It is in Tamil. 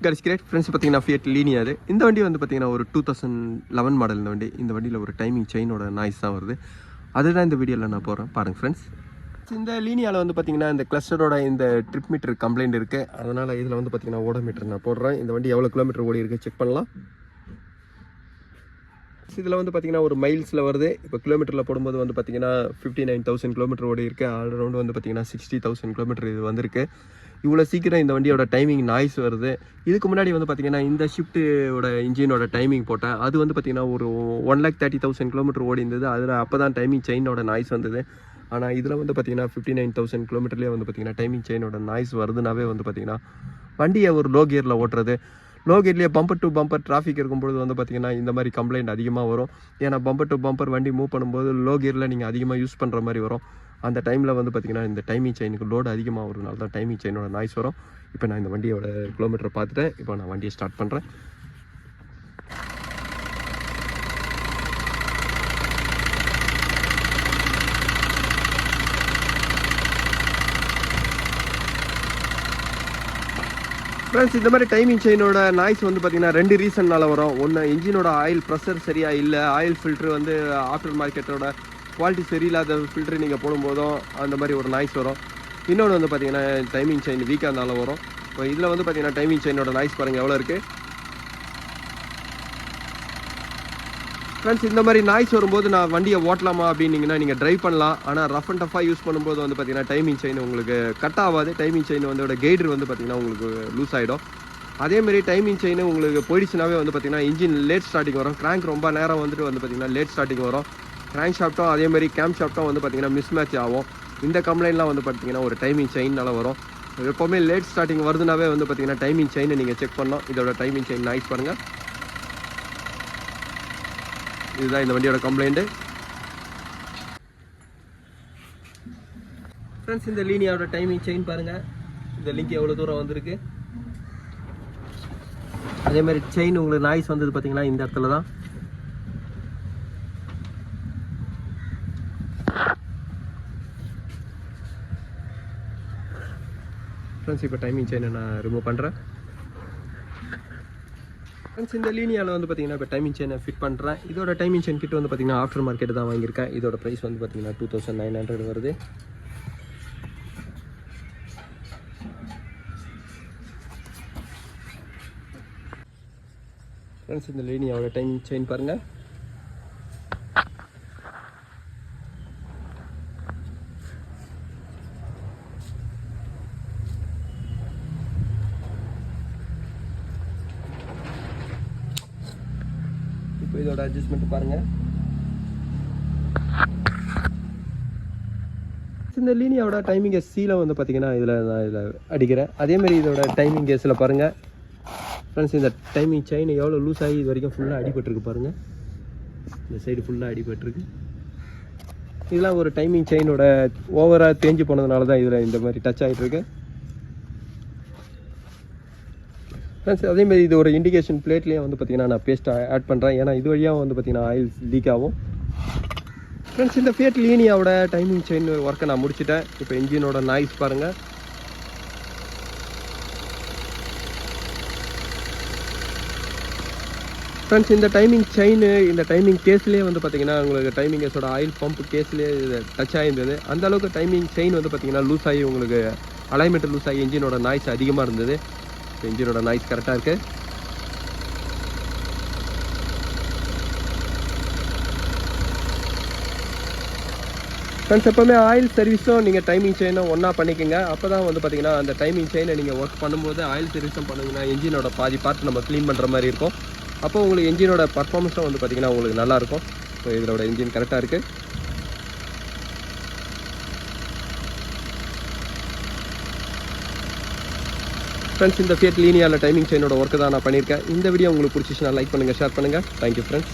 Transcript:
காய்ஸ் கிரேட் ஃப்ரெண்ட்ஸ் பார்த்தீங்கன்னா ஃபியட் லீனியா அது. இந்த வண்டி வந்து பார்த்தீங்கன்னா ஒரு 2011 மாடல் இந்த வண்டி. இந்த வண்டியில் ஒரு டைமிங் செயினோட நாய்ஸ் தான் வருது. அதுதான் இந்த வீடியோவில் நான் போகிறேன் பாருங்கள் ஃப்ரெண்ட்ஸ். இந்த லீனியாவில் வந்து பார்த்தீங்கன்னா இந்த கிளஸ்டரோட இந்த ட்ரிப் மீட்டர் கம்ப்ளைண்ட் இருக்குது. அதனால் இதில் வந்து பார்த்தீங்கன்னா ஓட மீட்டர் நான் போடுறேன். இந்த வண்டி எவ்வளோ கிலோமீட்டர் ஓடி இருக்குது செக் பண்ணலாம். இதில் வந்து பார்த்தீங்கன்னா ஒரு மைல்ஸில் வருது. இப்போ கிலோமீட்டரில் போடும்போது வந்து பார்த்தீங்கன்னா 59,000 கிலோமீட்டர் ஓடி இருக்குது. ஆல்ரவுண்டு வந்து பார்த்தீங்கன்னா 60,000 கிலோமீட்டர் இது வந்திருக்கு. இவ்வளோ சீக்கிரம் இந்த வண்டியோட டைமிங் நாய்ஸ் வருது. இதுக்கு முன்னாடி வந்து பார்த்தீங்கன்னா இந்த ஷிஃப்ட்டோட இன்ஜினோட டைமிங் போட்டேன். அது வந்து பார்த்தீங்கன்னா ஒரு 1,30,000 கிலோமீட்டர் ஓடி இருந்தது. அதில் அப்போ தான் டைமிங் செயினோட நாய்ஸ் வந்தது. ஆனால் இதில் வந்து பார்த்தீங்கன்னா 59,000 கிலோமீட்டர்லேயே வந்து பார்த்தீங்கன்னா டைமிங் செயினோட நாய்ஸ் வருதுனாவே வந்து பார்த்தீங்கன்னா வண்டியை ஒரு லோ கியரில் ஓட்டுறது. லோ கியர்லேயே பம்பர் டு பம்பர் டிராஃபிக் இருக்கும்பொழுது வந்து பார்த்தீங்கன்னா இந்த மாதிரி கம்ப்ளைண்ட் அதிகமாக வரும். ஏன்னா பம்பர் டு பம்பர் வண்டி மூவ் பண்ணும்போது லோ கியரில் நீங்கள் அதிகமாக யூஸ் பண்ணுற மாதிரி வரும். அந்த டைமில் வந்து பார்த்தீங்கன்னா இந்த டைமிங் செயினுக்கு லோடு அதிகமாக வருதுனால தான் டைமிங் செயினோட நாய்ஸ் வரும். இப்போ நான் இந்த வண்டியோட கிலோமீட்டர் பார்த்துட்டேன். இப்போ நான் வண்டியை ஸ்டார்ட் பண்ணுறேன். ஃப்ரெண்ட்ஸ், இந்த மாதிரி டைமிங் செயினோட நாய்ஸ் வந்து பார்த்தீங்கன்னா 2 ரீசன்னால வரும். ஒன்று, இன்ஜினோட ஆயில் ப்ரெஷர் சரியாக இல்லை. ஆயில் ஃபில்ட்ரு வந்து ஆஃப்டர் மார்க்கெட்டோட குவாலிட்டி சரியில்லாத ஃபில்ட்ரு நீங்கள் போடும்போதும் அந்த மாதிரி ஒரு நாய்ஸ் வரும். இன்னொன்று வந்து பார்த்தீங்கன்னா டைமிங் செயின் வீக்காக இருந்தாலும் வரும். இப்போ இதில் வந்து பார்த்தீங்கன்னா டைமிங் செயினோட நாய்ஸ் பாருங்கள் எவ்வளோ இருக்குது. ஃப்ரெண்ட்ஸ், இந்த மாதிரி நாய்ஸ் வரும்போது நான் வண்டியை ஓட்டலாமா அப்படின்னீங்கன்னா நீங்கள் ட்ரைவ் பண்ணலாம். ஆனால் ரஃப் அண்ட் டஃபாக யூஸ் பண்ணும்போது வந்து பார்த்தீங்கன்னா டைமிங் செயின் உங்களுக்கு கட் ஆகாது. டைமிங் செயின் வந்து கெய்டர் வந்து பார்த்தீங்கன்னா உங்களுக்கு லூஸ் ஆகிடும். அதேமாதிரி டைமிங் செயின் உங்களுக்கு போயிடுச்சுனாவே வந்து பார்த்தீங்கன்னா இன்ஜின் லேட் ஸ்டார்டிங் வரும். கிராங்க் ரொம்ப நேரம் வந்துட்டு வந்து பார்த்தீங்கன்னா லேட் ஸ்டார்டிங் வரும். கிராங்க் ஷாஃப்ட்டும் அதேமாதிரி கேம் ஷாஃப்ட்டும் வந்து பார்த்தீங்கன்னா மிஸ் மேட்ச் ஆகும். இந்த கம்ப்ளைண்ட்லாம் வந்து பார்த்தீங்கன்னா ஒரு டைமிங் செயின்னால வரும். எப்போவுமே லேட் ஸ்டார்டிங் வருதுனாவே வந்து பார்த்தீங்கன்னா டைமிங் செயினை நீங்கள் செக் பண்ணணும். இதோட டைமிங் செயின் நாய்ஸ் பாருங்கள். இதுதான் இந்த வண்டியோட கம்ப்ளைண்ட்டு. ஃப்ரெண்ட்ஸ், இந்த லீனியாவோட டைமிங் செயின் பாருங்கள். இந்த லிங்க் எவ்வளோ தூரம் வந்திருக்கு. அதே மாதிரி செயின் உங்களுக்கு நாய்ஸ் வந்தது பார்த்தீங்கன்னா இந்த இடத்துல தான். ஃப்ரெண்ட்ஸ், இப்போ டைமிங் செயினை நான் ரிமூவ் பண்ணுறேன். ஃப்ரெண்ட்ஸ், இந்த லீனியாவில் வந்து பார்த்தீங்கன்னா இப்போ டைமிங் செயினை ஃபிட் பண்ணுறேன். இதோட டைமிங் செயின் கிட்ட வந்து பார்த்தீங்கன்னா ஆஃப்டர் மார்க்கெட் தான் வாங்கியிருக்கேன். இதோட ப்ரைஸ் வந்து பார்த்தீங்கன்னா 2,900 வருது. ஃப்ரெண்ட்ஸ், இந்த லீனியாவோட டைமிங் செயின் பாருங்கள். இப்போ இதோட அட்ஜஸ்ட்மெண்ட் பாருங்கள். இந்த லீனியாவோட டைமிங் கேஸில் வந்து பார்த்தீங்கன்னா இதில் அடிக்கிறேன். அதேமாதிரி இதோட டைமிங் கேஸில் பாருங்கள். ஃப்ரெண்ட்ஸ், இந்த டைமிங் செயின் எவ்வளோ லூஸ் ஆகி இது வரைக்கும் ஃபுல்லாக அடிபட்டுருக்கு பாருங்கள். இந்த சைடு ஃபுல்லாக அடிபட்டுருக்கு. இதெல்லாம் ஒரு டைமிங் செயினோட ஓவராக தேஞ்சு போனதுனால தான் இதில் இந்த மாதிரி டச் ஆகிட்டுருக்கு. ஃப்ரெண்ட்ஸ், அதேமாதிரி இது ஒரு இண்டிகேஷன் பிளேட்லேயே வந்து பார்த்தீங்கன்னா நான் பேஸ்ட்டை ஆட் பண்ணுறேன். ஏன்னா இது வழியாக வந்து பார்த்தீங்கன்னா ஆயில் லீக் ஆகும். ஃப்ரெண்ட்ஸ், இந்த ஃபியட் லீனியாவோட டைமிங் செயின் ஒர்க்கை நான் முடிச்சிட்டேன். இப்போ இன்ஜினோட நாய்ஸ் பாருங்கள். ஃப்ரெண்ட்ஸ், இந்த டைமிங் செயின் இந்த டைமிங் கேஸ்லேயே வந்து பார்த்தீங்கன்னா உங்களுக்கு டைமிங் கேஸோட ஆயில் பம்ப் கேஸ்லேயே டச் ஆகிருந்தது. அந்த அளவுக்கு டைமிங் செயின் வந்து பார்த்தீங்கன்னா லூஸ் ஆகி உங்களுக்கு அலைன்மெண்ட் லூஸ் ஆகி இன்ஜினோட நாய்ஸ் அதிகமாக இருந்தது. இன்ஜினோட நாய்ஸ் கரெக்டாக இருக்குது. ஃப்ரெண்ட்ஸ், எப்போவுமே ஆயில் சர்வீஸும் நீங்கள் டைமிங் செயினும் ஒன்றா பண்ணிக்கோங்க. அப்போ தான் வந்து பார்த்தீங்கன்னா அந்த டைமிங் செயினை நீங்கள் ஒர்க் பண்ணும்போது ஆயில் சர்வீஸும் பண்ணுங்கன்னா இன்ஜினோட பாதி பார்ட் நம்ம க்ளீன் பண்ணுற மாதிரி இருக்கும். அப்போ உங்களுக்கு இன்ஜினோட பர்ஃபார்மன்ஸும் வந்து பார்த்தீங்கன்னா உங்களுக்கு நல்லாயிருக்கும். ஸோ இதோட இன்ஜின் கரெக்டாக இருக்குது. ஃப்ரெண்ட்ஸ், இந்த ஃபியட் லீனியாவில் டைமிங் செயினோட ஒர்க்கு தான் நான் பண்ணியிருக்கேன். இந்த வீடியோ உங்களுக்கு பிடிச்சிச்சுன்னா லைக் பண்ணுங்கள், ஷேர் பண்ணுங்கள். Thank you friends.